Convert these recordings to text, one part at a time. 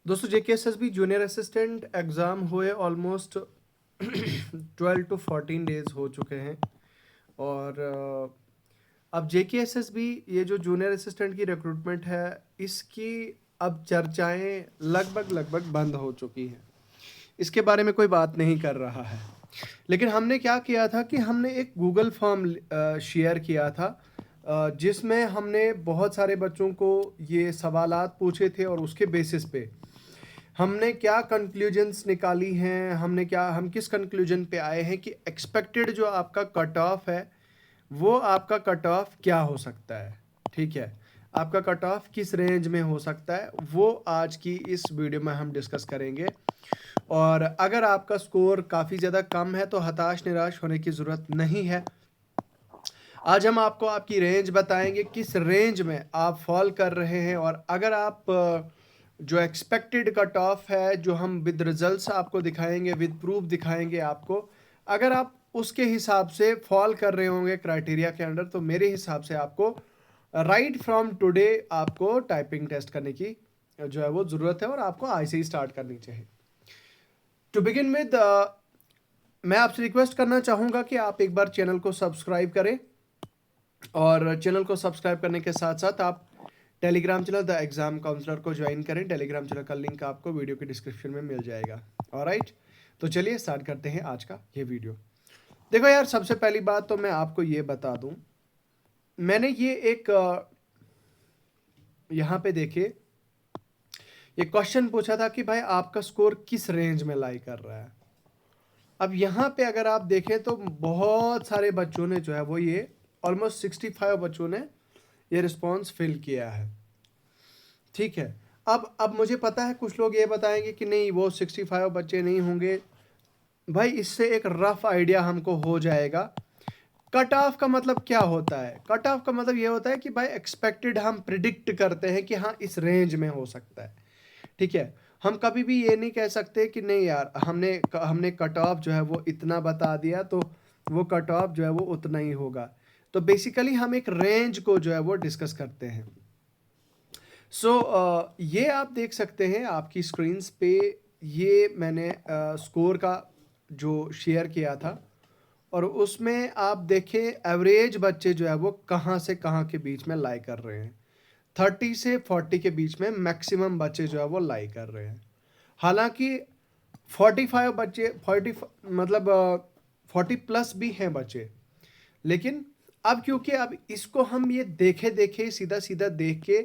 दोस्तों JKSSB junior assistant exam हुए almost 12 to 14 days हो चुके हैं। और अब JKSSB ये जो जूनियर असिस्टेंट की रिक्रूटमेंट है, इसकी अब चर्चाएं लगभग बंद हो चुकी हैं। इसके बारे में कोई बात नहीं कर रहा है। लेकिन हमने क्या किया था कि हमने एक गूगल फॉर्म शेयर किया था, जिसमें हमने बहुत सारे बच्चों को ये सवालात पूछे थे और उसके बेसिस पे हमने क्या कंक्लूजन्स निकाली हैं, हम किस कंक्लूजन पे आए हैं कि एक्सपेक्टेड जो आपका कट ऑफ है वो आपका कट ऑफ क्या हो सकता है। ठीक है, आपका कट ऑफ किस रेंज में हो सकता है वो आज की इस वीडियो में हम डिस्कस करेंगे। और अगर आपका स्कोर काफ़ी ज़्यादा कम है तो हताश निराश होने की ज़रूरत नहीं है। आज हम आपको आपकी रेंज बताएंगे, किस रेंज में आप फॉल कर रहे हैं, और अगर आप जो एक्सपेक्टेड कट ऑफ है जो हम विद रिजल्ट्स आपको दिखाएंगे, विद प्रूफ दिखाएंगे आपको, अगर आप उसके हिसाब से फॉल कर रहे होंगे क्राइटेरिया के अंडर, तो मेरे हिसाब से आपको राइट फ्रॉम टुडे आपको टाइपिंग टेस्ट करने की जो है वो ज़रूरत है और आपको आज से ही स्टार्ट करनी चाहिए। टू बिगिन विद, मैं आपसे रिक्वेस्ट करना चाहूँगा कि आप एक बार चैनल को सब्सक्राइब करें, और चैनल को सब्सक्राइब करने के साथ साथ आप Telegram channel the exam counsellor को ज्वाइन करें। टेलीग्राम चैनल का लिंक आपको वीडियो के डिस्क्रिप्शन में मिल जाएगा। ऑलराइट, तो चलिए स्टार्ट करते हैं आज का ये वीडियो। देखो यार, सबसे पहली बात तो मैं आपको ये बता दूं, मैंने ये एक यहाँ पे देखिए ये क्वेश्चन पूछा था कि भाई आपका स्कोर किस रेंज में लाई कर रहा है। अब यहाँ पे अगर आप देखें तो बहुत सारे बच्चों ने जो है वो ये ऑलमोस्ट 65 बच्चों ने ये रिस्पॉन्स फिल किया है। ठीक है, अब मुझे पता है कुछ लोग ये बताएंगे कि नहीं वो 65 बच्चे नहीं होंगे। भाई इससे एक रफ आइडिया हमको हो जाएगा। कट ऑफ का मतलब क्या होता है? कट ऑफ का मतलब ये होता है कि भाई एक्सपेक्टेड हम प्रिडिक्ट करते हैं कि हाँ इस रेंज में हो सकता है। ठीक है, हम कभी भी ये नहीं कह सकते कि नहीं यार हमने कट ऑफ जो है वो इतना बता दिया तो वो कट ऑफ जो है वो उतना ही होगा। तो बेसिकली हम एक रेंज को जो है वो डिस्कस करते हैं। ये आप देख सकते हैं आपकी स्क्रीन्स पे, ये मैंने स्कोर का जो शेयर किया था, और उसमें आप देखें एवरेज बच्चे जो है वो कहाँ से कहाँ के बीच में लाई कर रहे हैं। 30 से 40 के बीच में मैक्सिमम बच्चे जो है वो लाई कर रहे हैं। हालांकि 45 बच्चे 40 मतलब 40 प्लस भी हैं बच्चे, लेकिन अब क्योंकि अब इसको हम ये देखे देखे सीधा सीधा देख के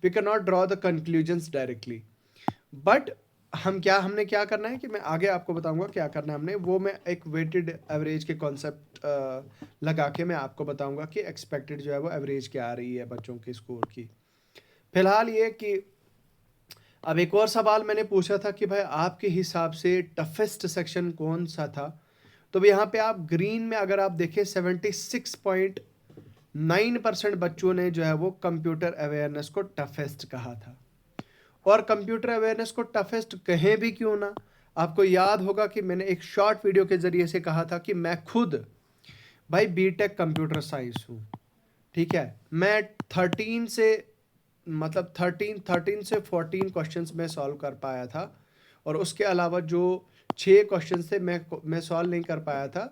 we can not draw the conclusions directly. But हमने क्या करना है कि मैं आगे आपको बताऊंगा क्या करना है हमने, वो मैं एक वेटेड एवरेज के कॉन्सेप्ट लगा के मैं आपको बताऊंगा कि एक्सपेक्टेड जो है वो एवरेज क्या आ रही है बच्चों के स्कोर की। फिलहाल ये कि अब एक और सवाल मैंने पूछा था कि भाई आपके हिसाब से टफेस्ट सेक्शन कौन सा था। तो यहाँ पे आप ग्रीन में अगर आप देखें 76.9% बच्चों ने जो है वो कंप्यूटर अवेयरनेस को टफेस्ट कहा था। और कंप्यूटर अवेयरनेस को टफेस्ट कहें भी क्यों ना, आपको याद होगा कि मैंने एक शॉर्ट वीडियो के ज़रिए से कहा था कि मैं खुद भाई बीटेक कंप्यूटर साइंस हूँ। ठीक है, मैं 13 से मतलब 13 से 14 क्वेश्चंस में सॉल्व कर पाया था, और उसके अलावा जो 6 क्वेश्चंस थे मैं सॉल्व नहीं कर पाया था।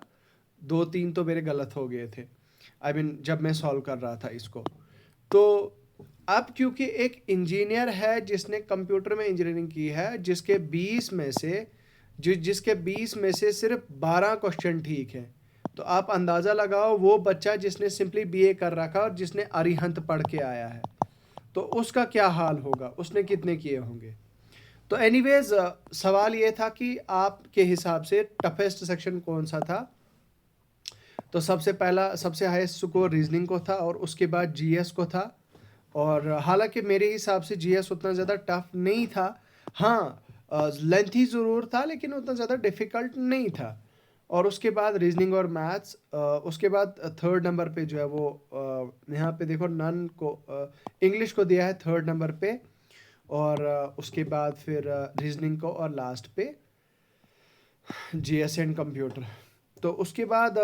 2-3 तो मेरे गलत हो गए थे, आई मीन जब मैं सॉल्व कर रहा था इसको। तो अब क्योंकि एक इंजीनियर है जिसने कंप्यूटर में इंजीनियरिंग की है, जिसके 20 में से सिर्फ 12 क्वेश्चन ठीक हैं, तो आप अंदाज़ा लगाओ वो बच्चा जिसने सिंपली बीए कर रखा और जिसने अरिहंत पढ़ के आया है तो उसका क्या हाल होगा, उसने कितने किए होंगे। तो एनीवेज सवाल ये था कि आपके हिसाब से टफेस्ट सेक्शन कौन सा था। तो सबसे हाईएस्ट स्कोर रीजनिंग को था और उसके बाद जीएस को था। और हालांकि मेरे हिसाब से जीएस उतना ज़्यादा टफ नहीं था, हाँ लेंथी ज़रूर था लेकिन उतना ज़्यादा डिफ़िकल्ट नहीं था। और उसके बाद रीजनिंग और मैथ्स, उसके बाद थर्ड नंबर पे जो है वो यहाँ पे देखो नन को इंग्लिश को दिया है थर्ड नंबर पे, और उसके बाद फिर रीजनिंग को, और लास्ट पे जीएस एंड कंप्यूटर। तो उसके बाद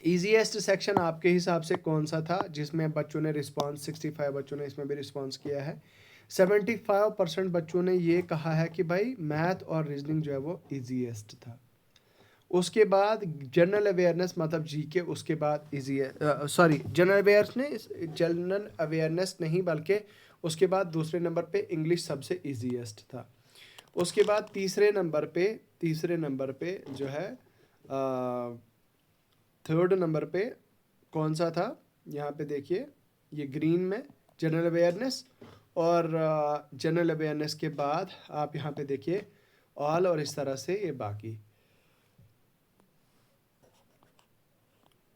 ईजीएस्ट सेक्शन आपके हिसाब से कौन सा था जिसमें बच्चों ने रिस्पांस 65 बच्चों ने इसमें भी रिस्पांस किया है। 75% बच्चों ने ये कहा है कि भाई मैथ और रीजनिंग जो है वो ईजीएस्ट था। उसके बाद जनरल अवेयरनेस मतलब जीके, उसके बाद जनरल अवेयरनेस नहीं बल्कि उसके बाद दूसरे नंबर पे इंग्लिश सबसे ईजीएस्ट था। उसके बाद तीसरे नंबर पे जो है थर्ड नंबर पे कौन सा था, यहाँ पे देखिए ये ग्रीन में जनरल अवेयरनेस, और जनरल अवेयरनेस के बाद आप यहाँ पे देखिए ऑल, और इस तरह से ये बाकी,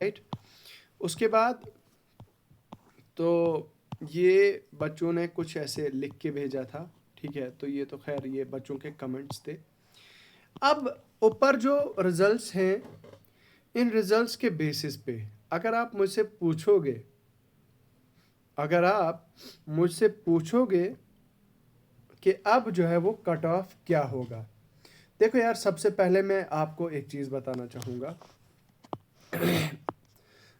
राइट। उसके बाद तो ये बच्चों ने कुछ ऐसे लिख के भेजा था, ठीक है, तो ये तो खैर ये बच्चों के कमेंट्स थे। अब ऊपर जो रिजल्ट्स हैं, इन रिजल्ट्स के बेसिस पे अगर आप मुझसे पूछोगे कि अब जो है वो कट ऑफ क्या होगा, देखो यार सबसे पहले मैं आपको एक चीज़ बताना चाहूँगा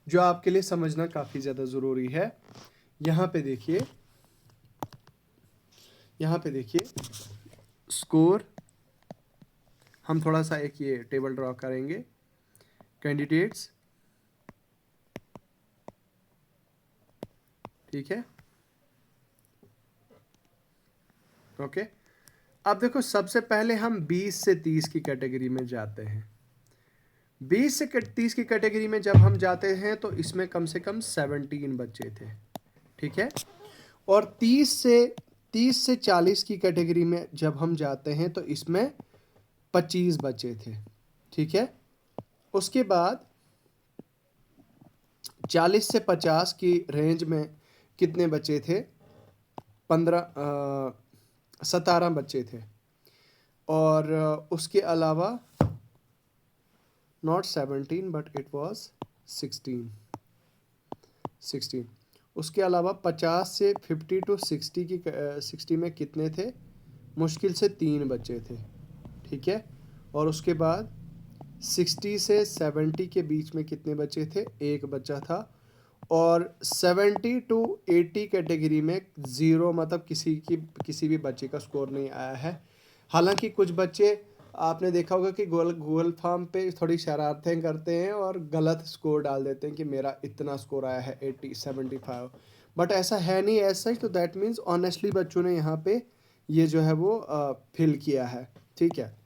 जो आपके लिए समझना काफ़ी ज़्यादा ज़रूरी है। यहाँ पे देखिए स्कोर, हम थोड़ा सा एक ये टेबल ड्रॉ करेंगे, कैंडिडेट्स, ठीक है, ओके। अब देखो सबसे पहले हम 20 से 30 की कैटेगरी में जाते हैं। 20 से 30 की कैटेगरी में जब हम जाते हैं तो इसमें कम से कम 17 बच्चे थे, ठीक है। और 30 से 40 की कैटेगरी में जब हम जाते हैं तो इसमें 25 बच्चे थे, ठीक है। उसके बाद 40 से 50 की रेंज में कितने बच्चे थे, 17 बच्चे थे। और उसके अलावा नॉट 17 बट इट वाज 16। उसके अलावा 50 से 50 टू 60 की 60 में कितने थे, मुश्किल से 3 बच्चे थे, ठीक है। और उसके बाद 60 से 70 के बीच में कितने बच्चे थे, 1 बच्चा था। और 70 टू 80 कैटेगरी में 0, मतलब किसी भी बच्चे का स्कोर नहीं आया है। हालांकि कुछ बच्चे आपने देखा होगा कि गूगल फॉर्म पे थोड़ी शरारतें करते हैं और गलत स्कोर डाल देते हैं कि मेरा इतना स्कोर आया है 80 75, बट ऐसा है नहीं ऐसा। तो दैट मीन्स ऑनेस्टली बच्चों ने यहाँ पे ये जो है वो फिल किया है, ठीक है।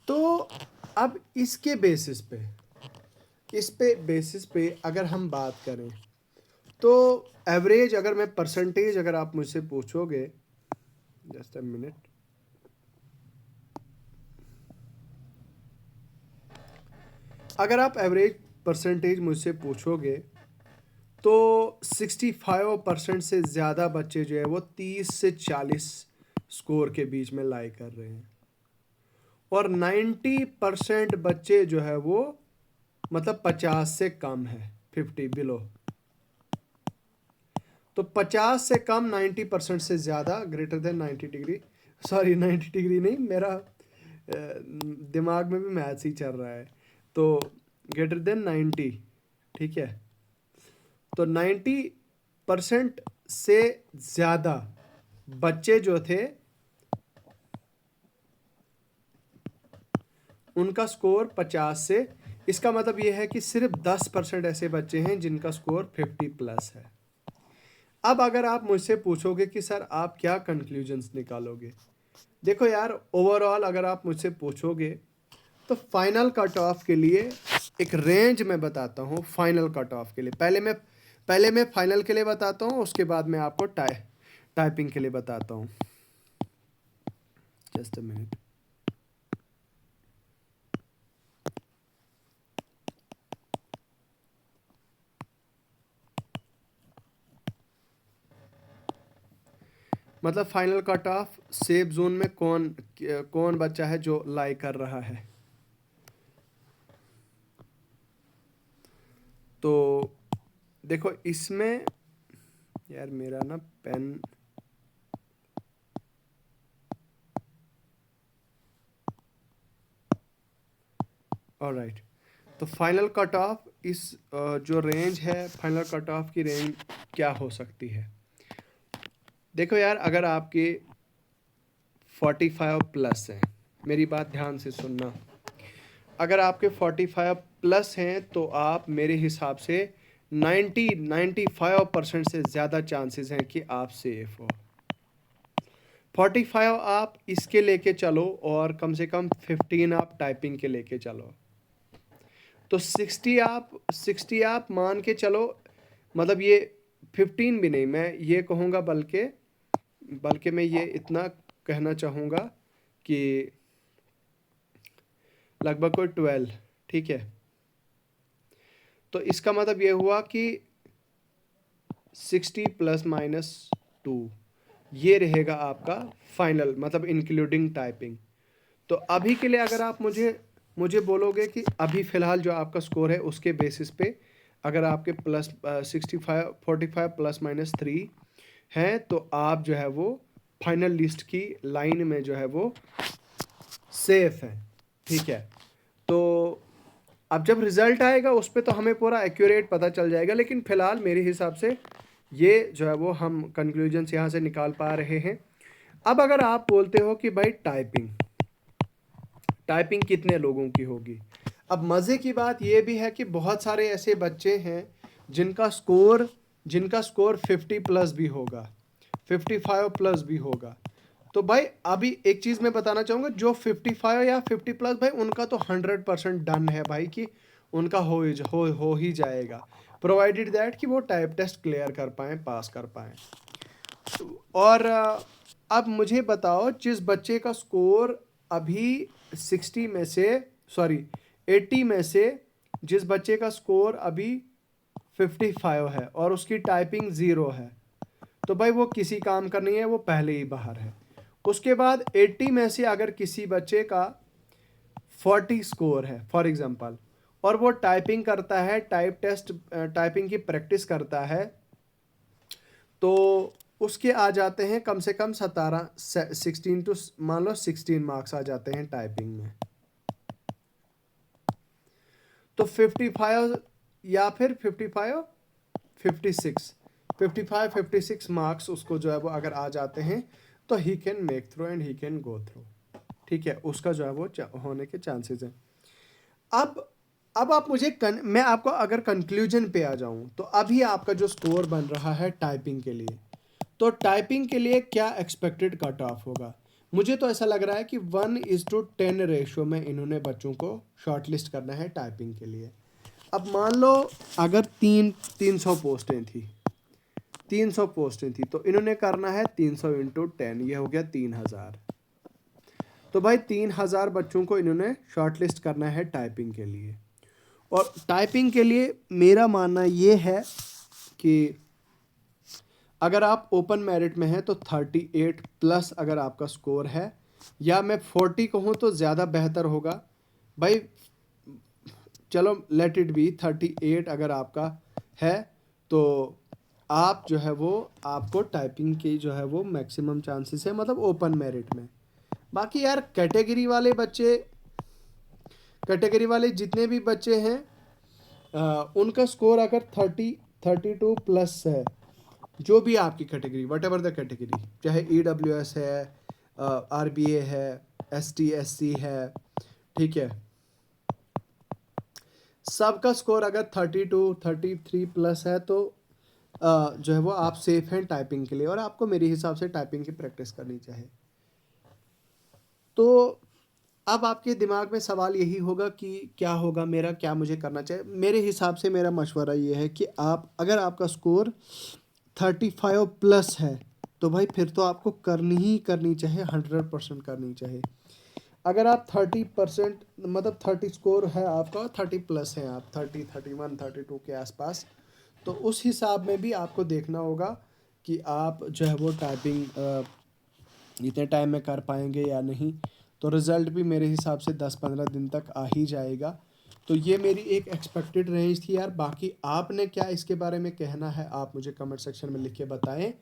तो अब इसके बेसिस पे अगर हम बात करें तो एवरेज, अगर मैं परसेंटेज अगर आप मुझसे पूछोगे, जस्ट अ मिनट, अगर आप एवरेज परसेंटेज मुझसे पूछोगे तो 65% से ज़्यादा बच्चे जो है वो 30 से 40 स्कोर के बीच में लाई कर रहे हैं। और 90% बच्चे जो है वो मतलब 50 से कम है, 50 बिलो। तो 50 से कम, 90% से ज़्यादा, greater than 90 degree, sorry 90 degree नहीं, मेरा दिमाग में भी मैथ्स ही चल रहा है, तो ग्रेटर देन 90, ठीक है। तो 90% से ज़्यादा बच्चे जो थे उनका स्कोर 50 से, इसका मतलब ये है कि सिर्फ 10% ऐसे बच्चे हैं जिनका स्कोर 50 प्लस है। अब अगर आप मुझसे पूछोगे कि सर आप क्या कंक्लूजन्स निकालोगे, देखो यार ओवरऑल अगर आप मुझसे पूछोगे तो फाइनल कट ऑफ के लिए एक रेंज में बताता हूँ। फाइनल कट ऑफ के लिए पहले मैं फाइनल के लिए बताता हूँ, उसके बाद मैं आपको टाइपिंग के लिए बताता हूँ। Just a minute. मतलब final cut off safe zone में कौन बच्चा है जो लाई कर रहा है। तो देखो इसमें यार मेरा ना पेन, ऑलराइट। तो फाइनल कट ऑफ इस जो रेंज है, फाइनल कट ऑफ की रेंज क्या हो सकती है, देखो यार, अगर आपके 45 प्लस हैं, मेरी बात ध्यान से सुनना, अगर आपके 45 प्लस हैं तो आप मेरे हिसाब से 95% से ज़्यादा चांसेस हैं कि आप सेफ हो। 45 आप इसके लेके चलो और कम से कम 15 आप टाइपिंग के लेके चलो, तो 60 आप मान के चलो। मतलब ये 15 भी नहीं, मैं ये कहूँगा, बल्कि मैं ये इतना कहना चाहूँगा कि लगभग कोई 12, ठीक है। तो इसका मतलब ये हुआ कि 60 ±2 ये रहेगा आपका फाइनल, मतलब इंक्लूडिंग टाइपिंग। तो अभी के लिए अगर आप मुझे बोलोगे कि अभी फ़िलहाल जो आपका स्कोर है उसके बेसिस पे अगर आपके 45 ±3 हैं तो आप जो है वो फाइनल लिस्ट की लाइन में जो है वो सेफ है, ठीक है। तो अब जब रिज़ल्ट आएगा उस पर तो हमें पूरा एक्यूरेट पता चल जाएगा, लेकिन फ़िलहाल मेरे हिसाब से ये जो है वो हम कंक्लूजन्स यहाँ से निकाल पा रहे हैं। अब अगर आप बोलते हो कि भाई टाइपिंग कितने लोगों की होगी, अब मज़े की बात ये भी है कि बहुत सारे ऐसे बच्चे हैं जिनका स्कोर 50 प्लस भी होगा, 55 प्लस भी होगा। तो भाई अभी एक चीज़ मैं बताना चाहूँगा, जो 55 या 50 प्लस, भाई उनका तो 100% डन है भाई कि उनका हो ही जाएगा, प्रोवाइडेड दैट कि वो टाइप टेस्ट क्लियर कर पाएँ, पास कर पाएँ। और अब मुझे बताओ, जिस बच्चे का स्कोर अभी 60 में से, सॉरी 80 में से, जिस बच्चे का स्कोर अभी 55 है और उसकी टाइपिंग 0 है, तो भाई वो किसी काम का नहीं है, वो पहले ही बाहर है। उसके बाद 80 में से अगर किसी बच्चे का 40 स्कोर है फॉर एग्जांपल, और वो टाइपिंग करता है, टाइपिंग की प्रैक्टिस करता है, तो उसके आ जाते हैं कम से कम 16 टू मान लो 16 मार्क्स आ जाते हैं टाइपिंग में। तो 55 या फिर 55 56 मार्क्स उसको जो है वो अगर आ जाते हैं तो he can make through and he can go through, ठीक है, उसका जो है वो होने के चांसेस हैं। अब आप मैं आपको अगर कंक्लूजन पे आ जाऊं, तो अभी आपका जो स्कोर बन रहा है टाइपिंग के लिए, तो टाइपिंग के लिए क्या एक्सपेक्टेड कट ऑफ होगा? मुझे तो ऐसा लग रहा है कि 1:10 रेशो में इन्होंने बच्चों को शॉर्टलिस्ट करना है टाइपिंग के लिए। अब मान लो अगर 300 पोस्टें थी, 300 पोस्टें थी, तो इन्होंने करना है 300 × 10, ये हो गया 3000। तो भाई 3000 बच्चों को इन्होंने शॉर्टलिस्ट करना है टाइपिंग के लिए। और टाइपिंग के लिए मेरा मानना ये है कि अगर आप ओपन मेरिट में हैं तो 38 प्लस अगर आपका स्कोर है, या मैं 40 कहूँ तो ज़्यादा बेहतर होगा भाई। चलो लेट इट बी 38 अगर आपका है, तो आप जो है वो, आपको टाइपिंग की जो है वो मैक्सिमम चांसेस है, मतलब ओपन मेरिट में। बाकी यार कैटेगरी वाले जितने भी बच्चे हैं, उनका स्कोर अगर 32 प्लस है, जो भी आपकी category, what ever the category, चाहे EWS है, RBA है, ST SC है, ठीक है, सबका स्कोर अगर 33 प्लस है तो जो है वो आप सेफ हैं टाइपिंग के लिए, और आपको मेरे हिसाब से टाइपिंग की प्रैक्टिस करनी चाहिए। तो अब आपके दिमाग में सवाल यही होगा कि क्या होगा मेरा, क्या मुझे करना चाहिए? मेरे हिसाब से मेरा मशवरा ये है कि अगर आपका स्कोर 35 प्लस है तो भाई फिर तो आपको करनी चाहिए, 100% करनी चाहिए। अगर आप 30% मतलब 30 स्कोर है आपका, 30 प्लस है आप, 30 31 32 के आसपास, तो उस हिसाब में भी आपको देखना होगा कि आप जो है वो टाइपिंग इतने टाइम में कर पाएंगे या नहीं। तो रिज़ल्ट भी मेरे हिसाब से 10-15 दिन तक आ ही जाएगा। तो ये मेरी एक एक्सपेक्टेड रेंज थी यार। बाकी आपने क्या इसके बारे में कहना है, आप मुझे कमेंट सेक्शन में लिख के बताएं।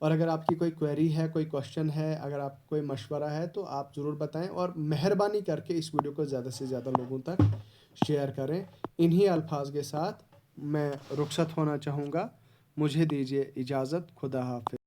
और अगर आपकी कोई क्वेरी है, कोई क्वेश्चन है, अगर आप कोई मशवरा है तो आप ज़रूर बताएं, और मेहरबानी करके इस वीडियो को ज़्यादा से ज़्यादा लोगों तक शेयर करें। इन्हीं अल्फाज के साथ मैं रुखसत होना चाहूँगा। मुझे दीजिए इजाज़त। खुदा हाफ़िज़।